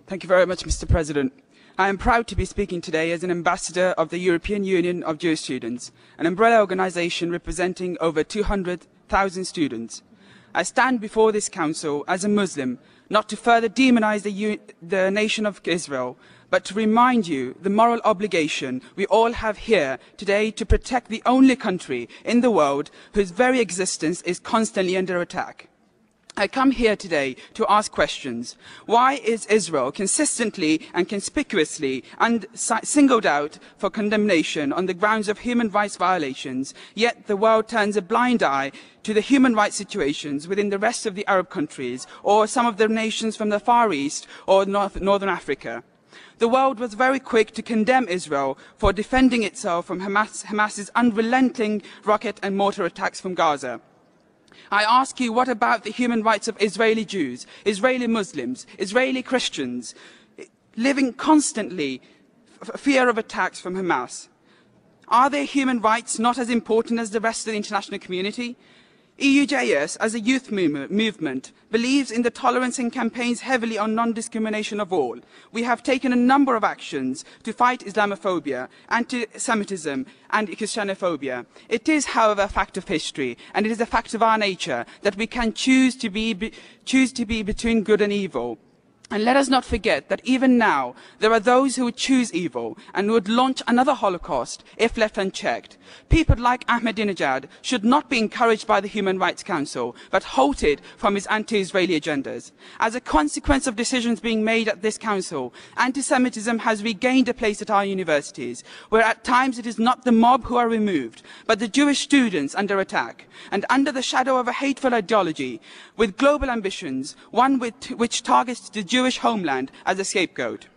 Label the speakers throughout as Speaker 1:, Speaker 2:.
Speaker 1: Thank you very much, Mr. President. I am proud to be speaking today as an ambassador of the European Union of Jewish Students, an umbrella organisation representing over 200,000 students. I stand before this council as a Muslim, not to further demonise the nation of Israel, but to remind you the moral obligation we all have here today to protect the only country in the world whose very existence is constantly under attack. I come here today to ask questions. Why is Israel consistently and conspicuously singled out for condemnation on the grounds of human rights violations, yet the world turns a blind eye to the human rights situations within the rest of the Arab countries or some of the nations from the Far East or Northern Africa? The world was very quick to condemn Israel for defending itself from Hamas's unrelenting rocket and mortar attacks from Gaza. I ask you, what about the human rights of Israeli Jews, Israeli Muslims, Israeli Christians, living constantly fear of attacks from Hamas? Are their human rights not as important as the rest of the international community? EUJS, as a youth movement, believes in the tolerance and campaigns heavily on non-discrimination of all. We have taken a number of actions to fight Islamophobia, anti-Semitism and Christianophobia. It is, however, a fact of history, and it is a fact of our nature, that we can choose to be between good and evil. And let us not forget that even now, there are those who would choose evil and would launch another Holocaust if left unchecked. People like Ahmadinejad should not be encouraged by the Human Rights Council, but halted from his anti-Israeli agendas. As a consequence of decisions being made at this council, anti-Semitism has regained a place at our universities, where at times it is not the mob who are removed, but the Jewish students under attack. And under the shadow of a hateful ideology, with global ambitions, one which targets the Jewish homeland as a scapegoat.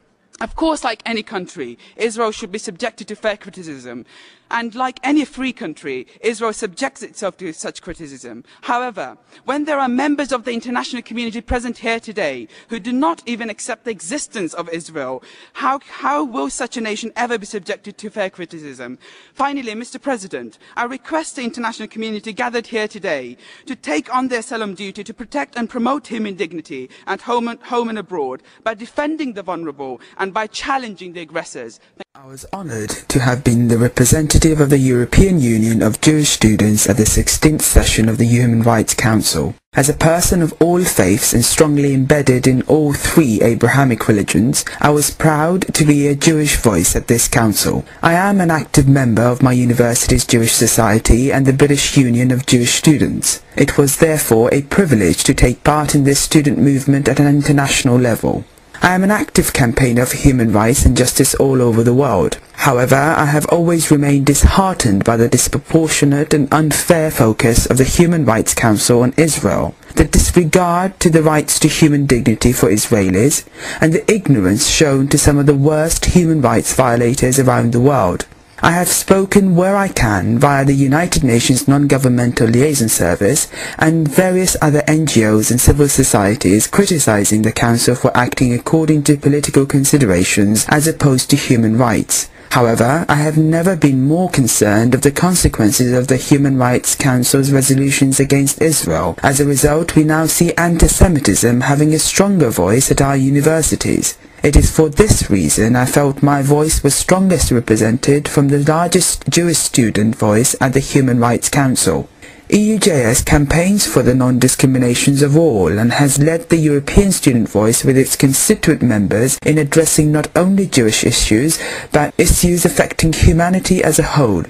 Speaker 1: Of course, like any country, Israel should be subjected to fair criticism. And like any free country, Israel subjects itself to such criticism. However, when there are members of the international community present here today who do not even accept the existence of Israel, how will such a nation ever be subjected to fair criticism? Finally, Mr. President, I request the international community gathered here today to take on their solemn duty to protect and promote human dignity at home and abroad by defending the vulnerable and by challenging the aggressors.
Speaker 2: I was honoured to have been the representative of the European Union of Jewish Students at the 16th session of the Human Rights Council. As a person of all faiths and strongly embedded in all three Abrahamic religions, I was proud to be a Jewish voice at this council. I am an active member of my university's Jewish Society and the British Union of Jewish Students. It was therefore a privilege to take part in this student movement at an international level. I am an active campaigner for human rights and justice all over the world. However, I have always remained disheartened by the disproportionate and unfair focus of the Human Rights Council on Israel, the disregard to the rights to human dignity for Israelis, and the ignorance shown to some of the worst human rights violators around the world. I have spoken where I can via the United Nations Non-Governmental Liaison Service and various other NGOs and civil societies criticizing the Council for acting according to political considerations as opposed to human rights. However, I have never been more concerned of the consequences of the Human Rights Council's resolutions against Israel. As a result, we now see anti-Semitism having a stronger voice at our universities. It is for this reason I felt my voice was strongest represented from the largest Jewish student voice at the Human Rights Council. EUJS campaigns for the non-discriminations of all and has led the European student voice with its constituent members in addressing not only Jewish issues, but issues affecting humanity as a whole.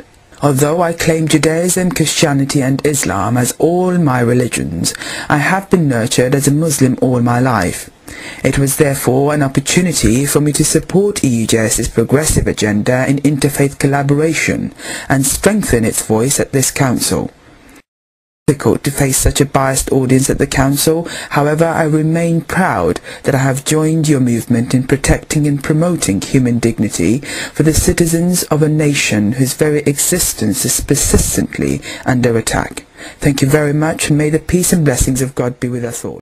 Speaker 2: Although I claim Judaism, Christianity and Islam as all my religions, I have been nurtured as a Muslim all my life. It was therefore an opportunity for me to support EUJS's progressive agenda in interfaith collaboration and strengthen its voice at this council. Difficult to face such a biased audience at the council, however I remain proud that I have joined your movement in protecting and promoting human dignity for the citizens of a nation whose very existence is persistently under attack. Thank you very much, and may the peace and blessings of God be with us all.